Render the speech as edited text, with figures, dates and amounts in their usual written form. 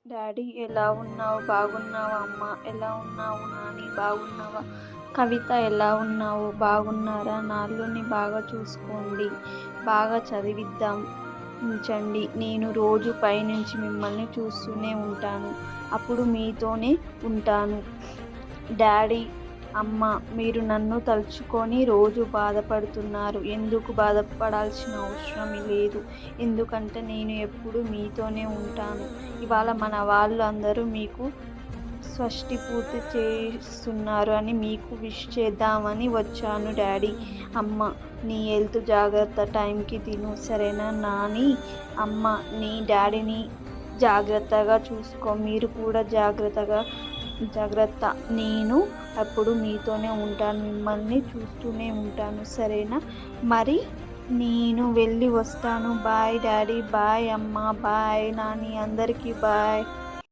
Daddy ఎలా ఉన్నావు? బాగున్నావా అమ్మా? ఎలా ఉన్నావు నాని? బాగున్నావా? కవిత ఎలా ఉన్నావు? బాగున్నారా? నా అల్లుడిని బాగా చూసుకోండి. బాగా చదివిద్దాం ఉంచండి. నేను రోజు పైనుంచి మిమ్మల్ని చూస్తూనే ఉంటాను. అప్పుడు మీతోనే ఉంటాను. డాడీ, అమ్మ, మీరు నన్ను తలుచుకొని రోజు బాధపడుతున్నారు. ఎందుకు బాధపడాల్సిన అవసరం లేదు. ఎందుకంటే నేను ఎప్పుడూ మీతోనే ఉంటాను. ఇవాళ మన వాళ్ళు అందరూ మీకు షష్ఠి పూర్తి చేస్తున్నారు అని మీకు విష్ చేద్దామని వచ్చాను డాడీ. అమ్మ, నీ హెల్త్ జాగ్రత్త, టైంకి తిను, సరేనా నాని? అమ్మ, నీ డాడీని జాగ్రత్తగా చూసుకో. మీరు కూడా జాగ్రత్త. నేను ఎప్పుడు మీతోనే ఉంటాను. మిమ్మల్ని చూస్తూనే ఉంటాను, సరేనా? మరి నేను వెళ్ళి వస్తాను. Bye daddy. బాయ్ అమ్మ. బాయ్ నాని. అందరికీ బాయ్.